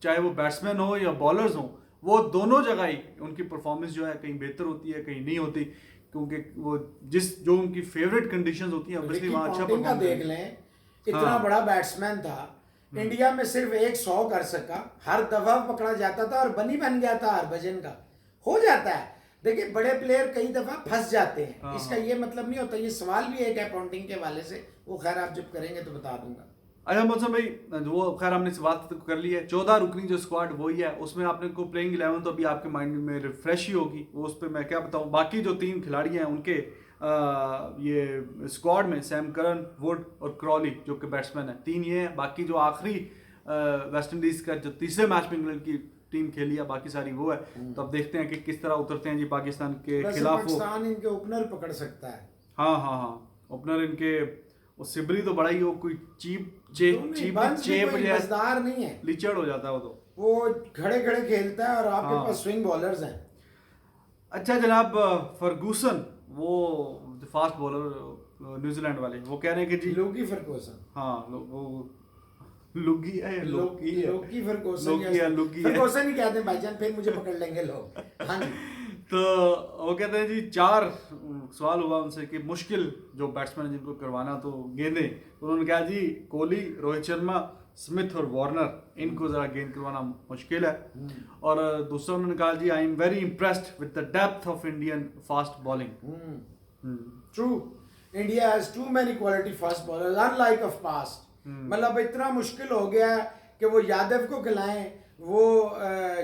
चाहे वो बैट्समैन हो या बॉलर्स हो वो दोनों जगह ही उनकी परफॉर्मेंस जो है कहीं बेहतर होती है कहीं नहीं होती क्योंकि वो जो उनकी फेवरेट कंडीशंस होती हैं ऑब्वियसली वहां अच्छा परफॉर्म देख लें. इतना बड़ा बैट्समैन था. इंडिया में सिर्फ 100 कर सका. हर दफा पकड़ा जाता था और बनी बन गया था हरभजन का. हो जाता है. देखिए बड़े प्लेयर कई दफा फंस जाते हैं. इसका ये मतलब नहीं होता. ये सवाल भी एक है पॉन्टिंग के हवाले से. वो खैर आप जब करेंगे तो बता दूंगा. अच्छा मौसम भाई वो खैर हमने इस बात कर ली है. 14 रुकनी जो स्क्वाड वही है. उसमें आपने को प्लेइंग 11 तो अभी आपके माइंड में रिफ्रेश ही होगी. वो उस पर मैं क्या बताऊं. बाकी जो 3 खिलाड़ी हैं उनके ये स्क्वाड में सैम करन, वुड और क्रॉली जो कि बैट्समैन है 3 ये हैं. बाकी जो आखिरी वेस्ट इंडीज का जो तीसरे मैच में इंग्लैंड की टीम खेली है बाकी सारी वो है. तो अब देखते हैं कि किस तरह उतरते हैं जी पाकिस्तान के खिलाफ. पाकिस्तान इनके ओपनर पकड़ सकता है. हाँ ओपनर इनके वो सिबरी तो बड़ा ही वो कोई चीप मजेदार नहीं है. लिचड़ हो जाता है वो खड़े खेलता है और आपके पास स्विंग बॉलर्स हैं. अच्छा जनाब फर्गूसन वो फास्ट बॉलर न्यूजीलैंड वाले वो कह रहे हैं कि जी लोकी फर्गूसन. हाँ वो लुगी है लोकी फर्गूसन ही कहते हैं भाईजान. फिर मुझे पकड़ लेंगे लोग. हाँ तो वो कहते हैं जी 4 सवाल हुआ उनसे कि मुश्किल जो बैट्समैन जिनको करवाना तो गेंदें. तो उन्होंने कहा जी कोहली, रोहित शर्मा, स्मिथ और वार्नर इनको जरा गेंद करवाना मुश्किल है. और दूसरा उन्होंने कहा जी I am very impressed with the depth of Indian fast bowling. True. India has too many quality fast bowlers unlike of past. मतलब इतना मुश्किल हो गया है कि वो यादव को खिलाएं, वो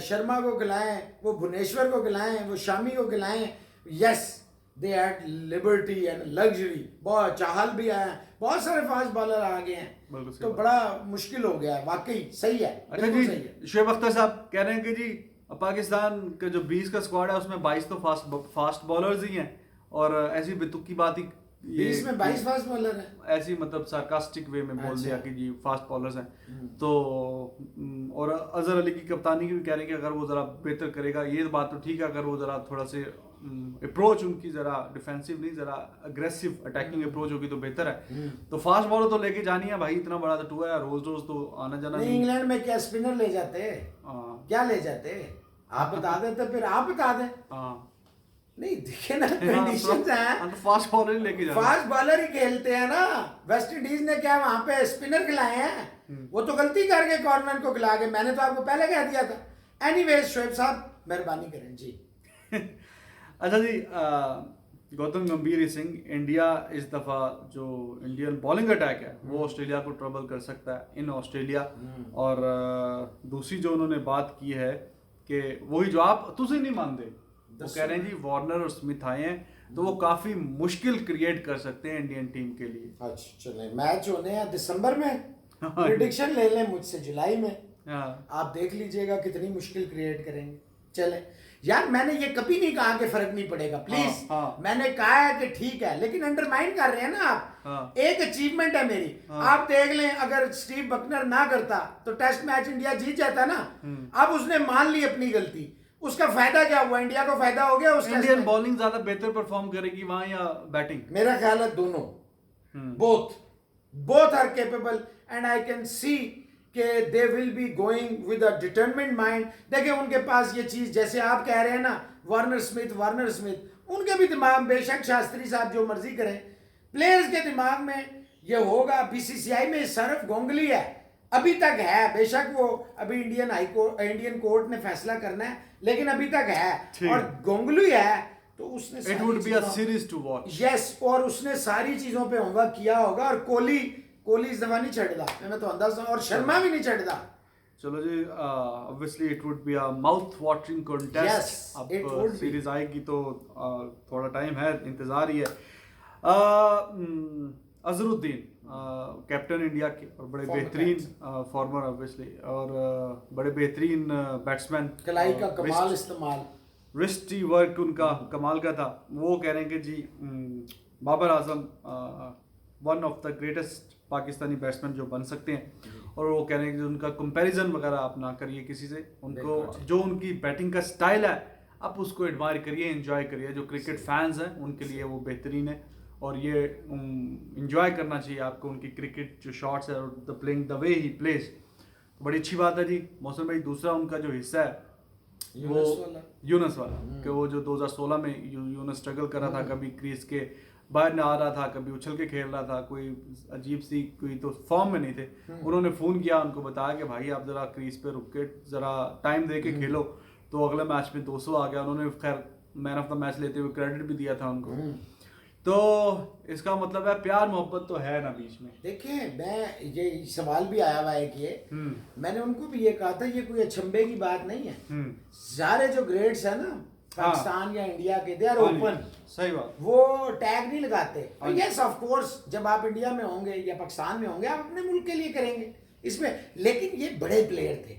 शर्मा को खिलाएं, वो भुवनेश्वर को खिलाएं, वो शामी को खिलाएं. Yes they had liberty and luxury. बहुत चाहल भी आए हैं. बहुत सारे फास्ट बॉलर आ गए हैं. तो बड़ा मुश्किल हो गया है. वाकई सही है. अच्छा जी शुएब अख्तर साहब कह रहे हैं कि जी पाकिस्तान का जो 20 का स्क्वाड है उसमें 22 तो फास्ट बॉलर्स ही हैं. और ऐसी बेतुकी बात ही 20 में 22 फास्ट बॉलर हैं. ऐसी मतलब सार्कास्टिक वे में बोल दिया कि जी फास्ट बॉलर्स हैं. तो और अजहर अली की कप्तानी की भी कह रहे हैं कि अगर वो जरा बेहतर करेगा. ये बात तो ठीक है अगर वो जरा थोड़ा से अप्रोच उनकी जरा डिफेंसिव नहीं जरा अग्रेसिव अटैकिंग अप्रोच होगी तो बेहतर है. तो फास्ट बॉलर तो लेके जानी है भाई. इतना बड़ा तो टूर है रोज तो आना जाना नहीं. इंग्लैंड में क्या स्पिनर ले जाते. क्या ले जाते आप बता देते. फिर आप बता दें. नहीं देखे ना कंडीशंस हैं. फास्ट बॉलर लेके जाना. फास्ट बॉलर ही खेलते हैं ना. वेस्ट इंडीज ने क्या वहां पे स्पिनर खिलाए हैं. वो तो गलती करके कॉर्नर को खिला के. मैंने तो आपको पहले कह दिया था. एनीवेज शोएब साहब मेहरबानी करें जी. अच्छा जी गौतम गंभीर सिंह इंडिया इस दफा जो इंडियन बॉलिंग अटैक है वो ऑस्ट्रेलिया को ट्रबल कर सकता है इन ऑस्ट्रेलिया. और दूसरी जो उन्होंने बात की है कि वही जो आप तुझे नहीं मानते वो कह रहे हैं जी वार्नर और स्मिथ आए हैं तो वो काफी मुश्किल क्रिएट कर सकते हैं इंडियन टीम के लिए. अच्छा चले मैच होने हैं दिसंबर में. प्रेडिक्शन ले लें मुझसे जुलाई में. आप देख लीजिएगा कितनी मुश्किल क्रिएट करेंगे. चले यार मैंने ये कभी नहीं कहा कि फर्क नहीं पड़ेगा प्लीज. मैंने कहा है कि ठीक है लेकिन अंडरमाइन कर रहे हैं ना आप. एक अचीवमेंट है मेरी. आप देख लें अगर स्टीव बकनर ना करता तो टेस्ट मैच इंडिया जीत जाता ना. अब उसने मान ली अपनी गलती. उसका फायदा क्या हुआ. इंडिया को फायदा हो गया. उस इंडियन बॉलिंग ज्यादा बेहतर परफॉर्म करेगी वहां या बैटिंग. मेरा ख्याल है दोनों. Both both are capable and I can see कि they will be going with a determined mind. देखिए उनके पास ये चीज, जैसे आप कह रहे हैं ना वार्नर स्मिथ, उनके भी दिमाग में, बेशक शास्त्री साहब जो मर्जी करें, प्लेयर्स के दिमाग में ये होगा। बीसीसीआई में सौरव गांगुली है, अभी तक है, बेशक वो अभी इंडियन कोर्ट ने फैसला करना है, लेकिन अभी तक है। और गांगुली है तो उसने it would be a series to watch. Yes, और उसने सारी चीजों पे होमवर्क किया होगा। और कोहली इस दफा नहीं चढ़दा, मैं तो अंदाजा, और शर्मा भी नहीं चढ़दा। चलो जी, obviously it would be a mouth watering contest. अब सीरीज आएगी तो थोड़ा टाइम है, इंतजार ही है। अजहरुद्दीन कैप्टन इंडिया के और बड़े बेहतरीन फॉर्मर ऑब्वियसली, और बड़े बेहतरीन बैट्समैन, कलाई का कमाल इस्तेमाल, रिस्टी वर्क उनका कमाल का था। वो कह रहे हैं कि जी Babar Azam one of the greatest Pakistani batsman जो बन सकते हैं, और वो कह रहे हैं कि उनका कंपैरिजन वगैरह आप ना करिए किसी से, उनको जो उनकी बैटिंग का स्टाइल है आप उसको एडमायर करिए, एंजॉय करिए। जो क्रिकेट फैंस हैं उनके लिए वो बेहतरीन है, और ये एंजॉय करना चाहिए आपको उनकी क्रिकेट जो शॉट्स है, और the playing the way he plays. तो बड़ी अच्छी बात है जी। मौसम भाई, दूसरा उनका जो हिस्सा है वो यूनस वाला, कि वो जो 2016 में यूनस स्ट्रगल कर रहा था, कभी क्रीज के बाहर ना आ रहा था, कभी उछल के खेल रहा था, कोई अजीब सी, कोई तो फॉर्म में नहीं थे। उन्होंने फ़ोन किया, उनको बताया कि भाई आप ज़रा क्रीज पे रुक के ज़रा टाइम दे के खेलो, तो अगले मैच में 200 आ गया। उन्होंने खैर मैन ऑफ द मैच लेते हुए क्रेडिट भी दिया था उनको। तो इसका मतलब है प्यार मोहब्बत तो है ना बीच में। देखिए, मैं ये सवाल भी आया हुआ है कि मैंने उनको भी ये कहा था, ये कोई अचंभे की बात नहीं है। सारे जो ग्रेड्स है ना पाकिस्तान या इंडिया के, दे आर ओपन। सही बात, वो टैग नहीं लगाते। यस ऑफ कोर्स, जब आप इंडिया में होंगे या पाकिस्तान में होंगे, आप अपने मुल्क के लिए करेंगे इसमें, लेकिन ये बड़े प्लेयर थे,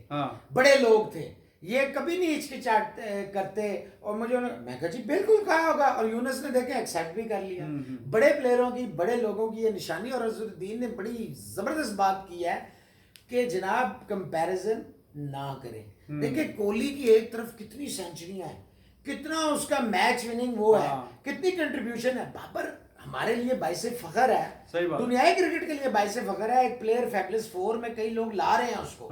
बड़े लोग थे, ये कभी नहीं हिचकिचाट करते। और मैं कहा जी बिल्कुल कहा होगा, और यूनस ने देखे एक्सेप्ट भी कर लिया। बड़े प्लेयरों की, बड़े लोगों की ये निशानी। और अजहरुद्दीन ने बड़ी जबरदस्त बात की है कि जनाब कंपैरिजन ना करें। देखिए कोहली की एक तरफ कितनी सेंचुरियां हैं, कितना उसका मैच विनिंग वो है, कितनी कंट्रीब्यूशन है। बाबर हमारे लिए बाइसे फखर है, दुनियाई क्रिकेट के लिए बाइसे फखर है। एक प्लेयर फैबुलस 4 में कई लोग ला रहे हैं उसको,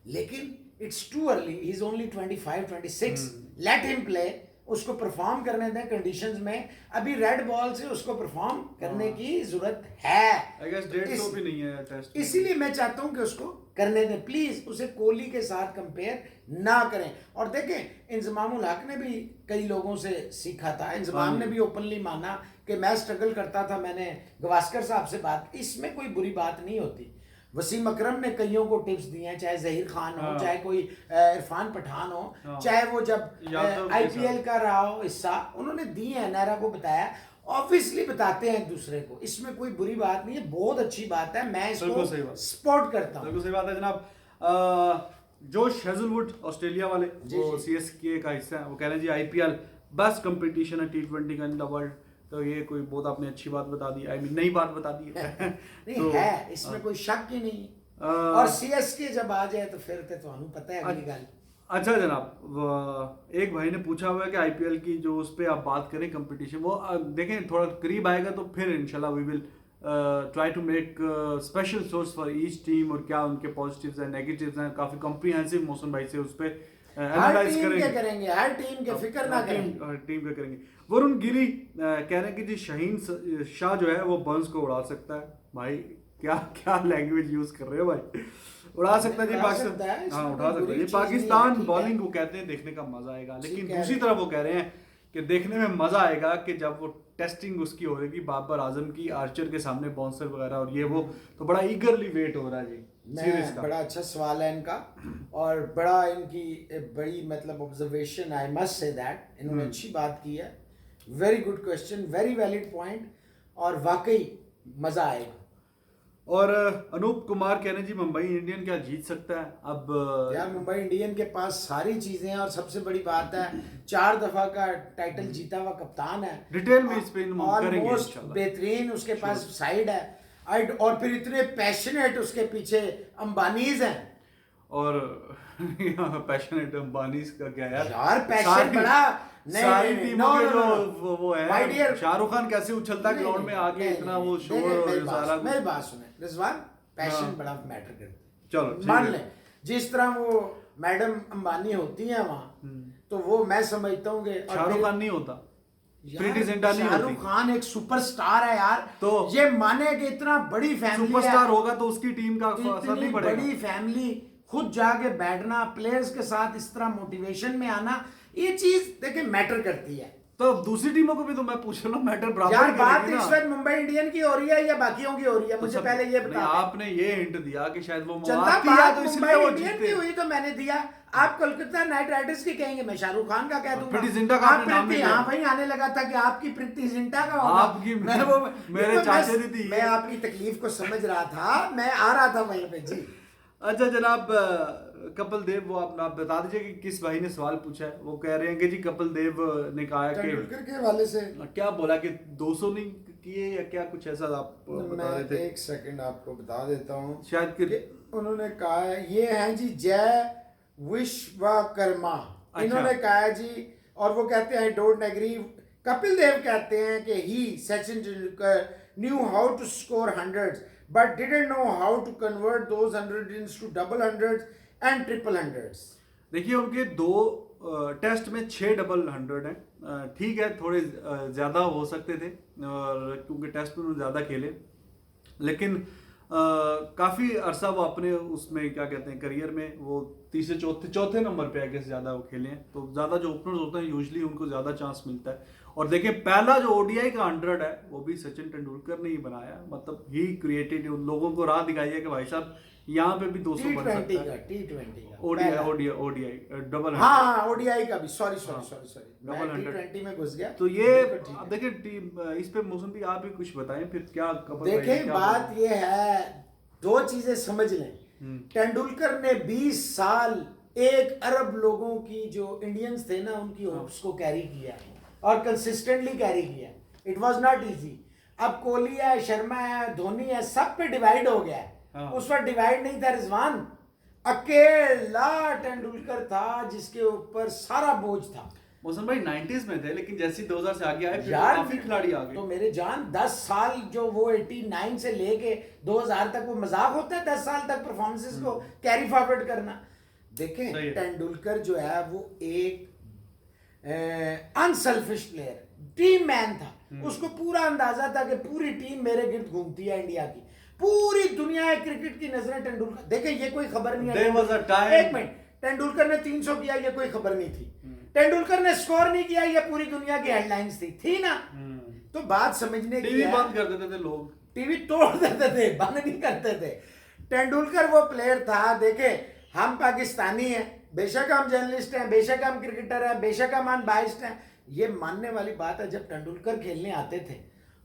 लेकिन it's too early, he is only 25-26, let him play, उसको परफॉर्म करने दें कंडीशंस में। अभी रेड बॉल से उसको परफॉर्म करने की जरूरत है। आई गेस 150 भी नहीं है टेस्ट, इसीलिए मैं चाहता हूं कि उसको करने दें प्लीज, उसे कोहली के साथ कंपेयर ना करें। और देखें, इंजमामुल हक ने भी कई लोगों से सीखा था, इंजमाम ने भी ओपनली माना कि मैं स्ट्रगल करता था, मैंने गवास्कर साहब से बात, इसमें कोई बुरी बात नहीं होती। वसीम अकरम ने कईयों को टिप्स दिए हैं, चाहे जहीर खान हो, चाहे कोई इरफान पठान हो, चाहे वो जब आईपीएल का रहा हो हिस्सा, उन्होंने दिए हैं, नहरा को बताया। ऑब्वियसली बताते हैं एक दूसरे को, इसमें कोई बुरी बात नहीं है, बहुत अच्छी बात है, मैं इसको सपोर्ट करता हूँ। बिल्कुल सही बात है जनाब। जोश हेजलवुड ऑस्ट्रेलिया वाले, वो सीएसके का हिस्सा है, वो कह रहे हैं जी आईपीएल बेस्ट कंपटीशन है T20 का इन द वर्ल्ड। तो ये कोई बहुत आपने अच्छी बात बता दी, आई मीन नई बात बता दी है। नहीं तो, है इसमें कोई शक ही नहीं। और सीएसके जब आ जाए तो फिर तो ਤੁਹਾਨੂੰ पता है अगली गल। अच्छा जनाब, एक भाई ने पूछा हुआ है कि आईपीएल की जो उस पर आप बात करें कंपटीशन, वो देखें थोड़ा करीब आएगा तो फिर इंशाल्लाह we will try to make special source for each team, और क्या उनके पॉजिटिव्स हैं, नेगेटिव्स हैं, काफी कॉम्प्रिहेंसिव मौसम भाई से उस पर एनालाइज करेंगे। हर टीम के फिक्र ना करें, हर टीम के करेंगे। वरुण गिरी कह रहे हैं कि जी शाहीन शाह जो है वो बर्न्स को उड़ा सकता है। भाई क्या क्या लैंग्वेज यूज कर रहे हो भाई, उड़ा सकता है जी पाकिस्तान, हाँ उठा सकता है जी पाकिस्तान। बॉलिंग को कहते हैं देखने का मजा आएगा, लेकिन दूसरी तरफ वो कह रहे हैं कि देखने में मजा आएगा कि जब वो टेस्टिंग उसकी हो रही बाबर आजम की, आर्चर के सामने बाउंसर वगैरह, और ये वो तो बड़ा ईगरली वेट हो रहा है जी। बड़ा अच्छा सवाल है इनका, और बड़ा इनकी बड़ी मतलब observation, I must say that इन्होंने अच्छी बात की है। Very good question, very valid point, और वाकई मजा आएगा। और अनूप कुमार कह रहे हैं जी मुंबई इंडियन क्या जीत सकता है? अब यार मुंबई इंडियन के पास सारी चीजें हैं, और सबसे बड़ी बात है 4 दफा का टाइटल जीता हुआ कप्तान है। डिटेल में इस पे करेंगे इंशाल्लाह। बेहतरीन उसके पास साइड है, और फिर इतने पैशनेट उसके पीछे अंबानीज हैं। और पैशनेट अंबानी का क्या यार यार पैशन सारी- बड़ा सारी टीमों के जो वो My है dear- शाहरुख खान कैसे उछलता है ग्राउंड में आके इतना वो शोर और ये सारा मेरी कुछ। बात सुने रिजवान, पैशन हाँ। बड़ा मैटर करता है। चलो ठीक मान है। लें जिस तरह वो मैडम अंबानी होती हैं वहाँ, तो वो मैं समझता हूँ कि और शाहरुख फिर- खान नहीं होता, यार, प्रीति जिंटा नहीं शाहरुख होती। खान एक सुपरस्टार है यार, तो ये माने कि इतना बड़ी फैमिली सुपरस्टार होगा तो उसकी टीम का असर इतनी नहीं पड़ेगा। बड़ी फैमिली, खुद जाके बैठना, प्लेयर्स के साथ इस तरह मोटिवेशन में आना, ये चीज देखिए मैटर करती है। तो दूसरी टीमों को भी तो मैं पूछ रहा हूँ मैटर बराबर यार ही बात करेगी ना। इस वक्त मुंबई इंडियन की हो रही है या बाकियों की हो रही है, तो मुझे सब- पहले ये नहीं, बता। आपने ये हिंट दिया कि शायद वो चंदा मवाद की है बात तो मुंबई इसलिए वो इंडियन की जीते। हुई तो मैंने दिया। आप कोलकाता नाइट राइडर्स की कहेंगे, मैं शाहरुख खान का कह दूंगा। प्रीति जिंटा का आप आपने नाम प्रीति, नहीं हाँ लिया। भाई आने लगा था कि आपकी प्रीति जिंटा का होगा। आपकी मैं वो मेरे ये तो चाचे दी थी। मैं आपकी तकलीफ को समझ रहा था, मैं आ रहा था वहीं पे जी। अच्छा जनाब कपिल देव, वो आप बता दीजिए कि किस भाई ने सवाल पूछा है। वो कह रहे हैं कि जी कपिल देव ने कहा कि तेंदुलकर के हवाले से क्या बोला कि 200 नहीं किए या क्या कुछ ऐसा आप बता रहे मैं थे एक सेकंड आपको बता देता हूँ। शायद कि उन्होंने कहा है, ये हैं जी जय विश्वकर्मा, अच्छा। इन्होंने कहा है जी, और वो कहते हैं I don't agree. Kapil Dev कहते हैं कि he Sachin Tendulkar knew how to score hundreds but didn't know how to convert those hundred into double hundreds and triple hundreds. देखिए उनके 2 टेस्ट में 6 डबल 100 हैं। ठीक है थोड़े ज़्यादा हो सकते थे और क्योंकि टेस्ट में उन्होंने ज़्यादा खेले, लेकिन काफ़ी अरसा वो अपने उसमें क्या कहते हैं करियर में वो तीसरे चौथे नंबर पे आगे ज़्यादा वो खेले हैं। तो ज़्यादा जो ओपनर्स होते हैं यूजली उनको ज़्यादा चांस मिलता है। और देखिए पहला जो ओडीआई का 100 है वो भी सचिन तेंदुलकर ने ही बनाया, मतलब ही क्रिएटेड, उन लोगों को राह दिखाई है कि भाई साहब यहाँ पे भी 200 बन सकता है। T20 का ओडीआई डबल हाँ ओडीआई का भी, सॉरी Double मैं 100 T20 में घुस गया। तो ये बिल्कुल ठीक है। अब देखिए टीम इस पे मौसम भी आप भी कुछ बताएं फिर क्या कपिल भाई ने देखें क्या बात बोला? ये है, 2 चीजें समझ लें। तेंदुलकर ने 20 साल 1 अरब लोगों की जो इंडियंस थे ना उनकी होप्स को कैरी किया और कंसिस्टेंटली कैरी किया। It was not easy. अब कोहली है, शर्मा है, धोनी है, सब पे डिवाइड हो गया है। हाँ। उस पर डिवाइड नहीं था रिजवान, अकेला तेंदुलकर था जिसके ऊपर सारा बोझ था। मौसम भाई 90s में थे, लेकिन जैसे ही 2000 से आगे आए फिर यार काफी खिलाड़ी आ तो गए। मेरे जान 10 साल जो वो 89 से लेके 2000 तक वो मजाक होता है 10 साल तक परफॉर्मेंसेस को कैरी फॉरवर्ड करना। देखें सही है। तेंदुलकर जो है वो एक अनसेल्फिश प्लेयर, टीम मैन था। उसको पूरा अंदाजा था कि पूरी टीम मेरे गिर्द घूमती है इंडिया की, पूरी दुनिया क्रिकेट की नजरें तेंदुलकर। देखें ये कोई खबर नहीं There was a time- एक मिनट, तेंदुलकर ने 300 किया ये कोई खबर नहीं थी। तेंदुलकर ने स्कोर नहीं किया ये पूरी दुनिया की हेडलाइंस थी ना। तो बात समझने की टीवी है, बंद कर देते थे लोग। टीवी तोड़ देते थे, बंद नहीं करते थे। तेंदुलकर वो प्लेयर था। देखे हम पाकिस्तानी हैं, बेशक हम जर्नलिस्ट हैं, बेशक हम क्रिकेटर हैं, बेशक हम अनबाइस्ड हैं, ये मानने वाली बात है। जब तेंदुलकर खेलने आते थे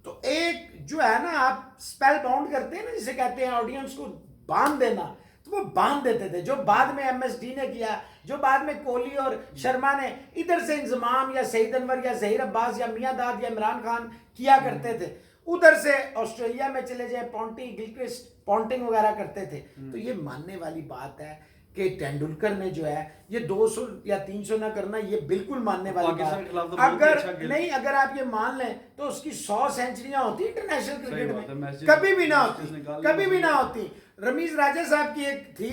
तो एक जो है ना आप स्पेल बाउंड करते हैं ना, जिसे कहते हैं ऑडियंस को बांध देना, तो वो बांध देते थे। जो बाद में एमएसडी ने किया, जो बाद में कोहली और शर्मा ने इधर से इंजमाम या सईद अनवर या जहीर अब्बास या मियां दाद या इमरान खान किया करते थे, उधर से ऑस्ट्रेलिया में चले जाए पॉन्टी गिलक्रिस्ट पॉन्टिंग वगैरह करते थे। तो ये मानने वाली बात है कि तेंदुलकर ने जो है ये 200 या 300 ना करना, ये बिल्कुल मानने वाली पाकिस्तान बात के खिलाफ तो है। बहुत ही अच्छा अगर खेल- नहीं, अगर आप ये मान लें तो उसकी 100 सेंचुरियां होती इंटरनेशनल सही क्रिकेट बात है, में, मैचेस- कभी भी ना मैचेस होती, निकाल कभी भी लेते ना हैं। होती। रमीज राजा साहब की एक थी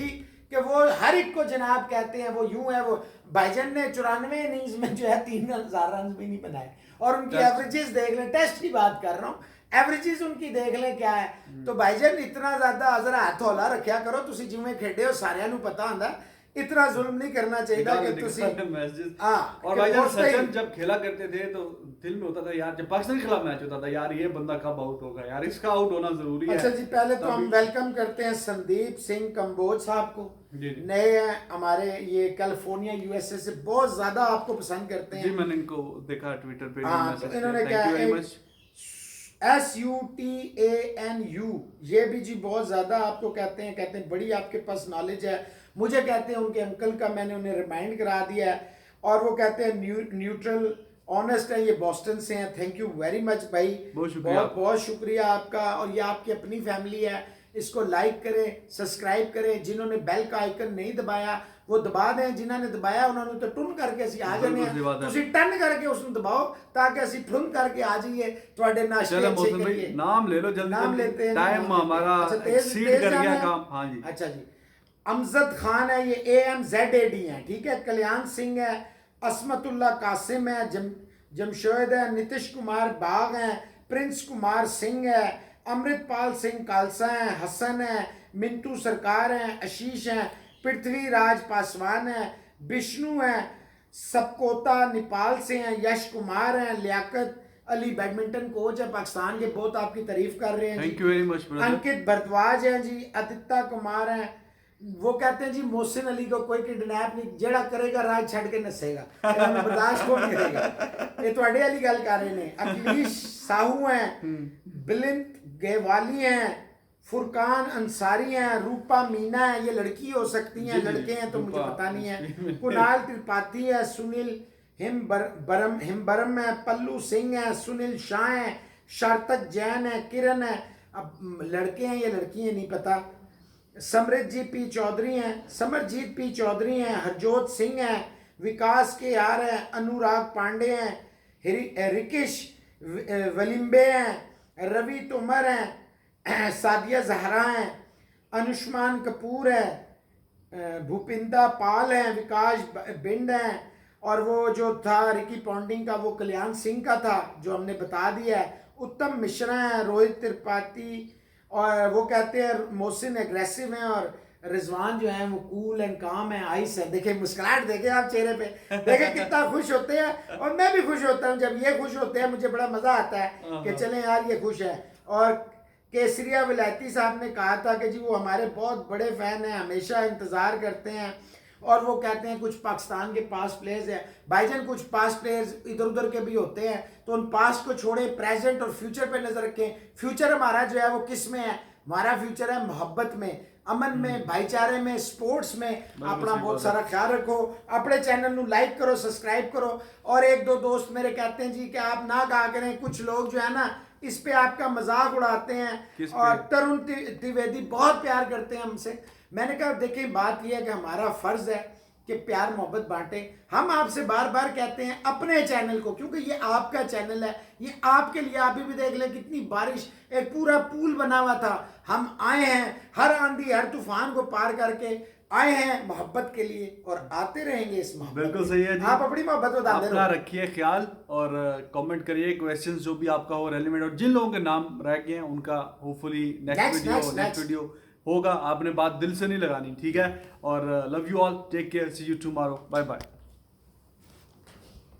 कि वो हर एक को जनाब कहते हैं, वो यूं है, वो भाईजान ने 94 इनिंग्स में जो है 3000 रन भी नहीं बनाए, और उनकी टेस्ट- एवरेजेस देख लें, टेस्ट की बात कर रहा हूँ, एवरेजेस उनकी देख लें क्या है। तो भाईजान इतना ज्यादा जरा हाथ हौला रखा करो, तुसी जिवें खेडे हो सारिਆਂ ਨੂੰ पता ਹੁੰਦਾ, इतना जुल्म नहीं करना चाहिए कि तुसी मैचेस। हाँ, और कि भाईजान बहुत सही। सचिन जब खेला करते थे तो दिल में होता था यार, जब पाकिस्तान के खिलाफ मैच होता था यार ये बंदा कब आउट होगा यार, इसका आउट होना जरूरी है। अच्छा जी, पहले तो हम तभी- वेलकम करते हैं संदीप सिंह कंबोज साहब को। जी, जी। नए हैं हमारे, ये कैलिफोर्निया यूएसए से बहुत ज्यादा आपको पसंद करते जी हैं। मैंने इनको देखा ट्विटर पे, हाँ, मैसेज तो इन्होंने किया, क्या thank you very much। SUTANU, ये भी जी बहुत ज्यादा आपको कहते हैं बड़ी आपके पास नॉलेज है। मुझे कहते हैं उनके अंकल का मैंने उन्हें रिमाइंड करा दिया है, और वो कहते हैं न्यूट्रल ऑनेस्ट है, ये बॉस्टन से हैं। थैंक यू वेरी मच भाई, बहुत शुक्रिया। बहुत शुक्रिया आपका। और ये आपकी अपनी फैमिली है, इसको लाइक करें, सब्सक्राइब करें। जिन्होंने बेल का आइकन नहीं दबाया वो दबा दें, जिन्होंने दबाया उन्होंने तो टुन करके ਅਸੀਂ ਆ ਜਾਂਦੇ ਆ, ਤੁਸੀਂ ਟਨ ਕਰਕੇ ਉਸ ਨੂੰ ਦਬਾਓ ਤਾਂ ਕਿ ਅਸੀਂ ਟੁਨ ਕਰਕੇ आ जाइए ਤੁਹਾਡੇ ਨਾਸ਼ਤੇ चलो अच्छे मौसम भाई करिए। नाम ले लो जल्दी नाम जल्दी, लेते हैं, टाइम नाम लेते हैं। हमारा अच्छा, तेज एक्सीड कर जाना गया है? काम। हाँ जी, अच्छा जी, अमजद खान है, ये AMZAD है, ठीक है। कल्याण सिंह है, असमतुल्ला कासिम है, जमशेद है, नीतीश कुमार बाग है, प्रिंस कुमार सिंह है, अमृतपाल सिंह खालसा है, हसन है, मिंटू सरकार है, आशीष है, पृथ्वीराज पासवान है, विष्णु है, सबकोता नेपाल से हैं, यश कुमार हैं, लियाकत अली बैडमिंटन कोच है पाकिस्तान के, बहुत आपकी तारीफ कर रहे हैं। Thank you very much brother. Ankit Bhardwaj हैं जी, आदित्य कुमार हैं, वो कहते हैं जी मोहसिन अली को कोई किडनैप नहीं, जेड़ा करेगा राज छड़ के नसेगा, इन्होंने बर्दाश्त कौन करेगा, ये थोड़े वाली गल कर रहे हैं। अखिलेश साहू हैं, बिलिंद गेवाली हैं, फुरकान अंसारी हैं, रूपा मीना है, ये लड़की हो सकती हैं, लड़के हैं तो मुझे पता नहीं है, कुणाल त्रिपाठी है, सुनील हिमबरम है, पल्लू सिंह है, सुनील शाह है, सार्थक जैन है, किरण है, अब लड़के हैं या लड़की हैं नहीं पता, समृद्धजीत पी चौधरी हैं, हरजोत सिंह है, विकास के यार है, अनुराग पांडे हैं, रिकेश वलिम्बे हैं, रवि तोमर हैं, सादिया जहरा हैं, अनुष्मान कपूर है, भूपिंदा पाल हैं, विकास बिंड हैं, और वो जो था रिकी पॉन्डिंग का वो कल्याण सिंह का था जो हमने बता दिया है, उत्तम मिश्रा हैं, रोहित त्रिपाठी, और वो कहते हैं मोहसिन एग्रेसिव हैं, और रिजवान जो है वो कूल एंड काम है, आइस है। देखिए मुस्कुराहट देखे आप चेहरे पे, देखे कितना खुश होते हैं, और मैं भी खुश होता हूँ जब ये खुश होते हैं, मुझे बड़ा मजा आता है कि चलें यार ये खुश है। और केसरिया विलायती साहब ने कहा था कि जी वो हमारे बहुत बड़े फ़ैन हैं, हमेशा इंतज़ार करते हैं, और वो कहते हैं कुछ पाकिस्तान के पास प्लेयर्स हैं भाईजान, कुछ पास प्लेयर्स इधर उधर के भी होते हैं, तो उन पास को छोड़े, प्रेजेंट और फ्यूचर पे नज़र रखें। फ्यूचर हमारा जो है वो किस में है? हमारा फ्यूचर है मोहब्बत में, अमन में, भाईचारे में, स्पोर्ट्स में। अपना बहुत सारा ख्याल रखो, अपने चैनल को लाइक करो, सब्सक्राइब करो। और एक दो दोस्त मेरे कहते हैं जी कि आप ना कहा करें, कुछ लोग जो है ना इस पे आपका मजाक उड़ाते हैं, और तरुण द्विवेदी बहुत प्यार करते हैं हमसे। मैंने कहा देखिए बात यह है कि हमारा फर्ज है कि प्यार मोहब्बत बांटें। हम आपसे बार बार कहते हैं अपने चैनल को, क्योंकि ये आपका चैनल है, ये आपके लिए। आप भी देख लें कितनी बारिश, एक पूरा पुल बना हुआ था, हम आए हैं हर आंधी हर तूफान को पार करके आए हैं मोहब्बत के लिए, और आते रहेंगे इस मोहब्बत। बिल्कुल सही है जी। आप अपनी मोहब्बत बताते अपना रखिए ख्याल, और कमेंट करिए क्वेश्चंस जो भी आपका हो रेलेवेंट, और जिन लोगों के नाम रह गए हैं उनका होपफुली नेक्स्ट वीडियो होगा। आपने बात दिल से नहीं लगानी, ठीक है। और love you all, take care, see you tomorrow, bye bye.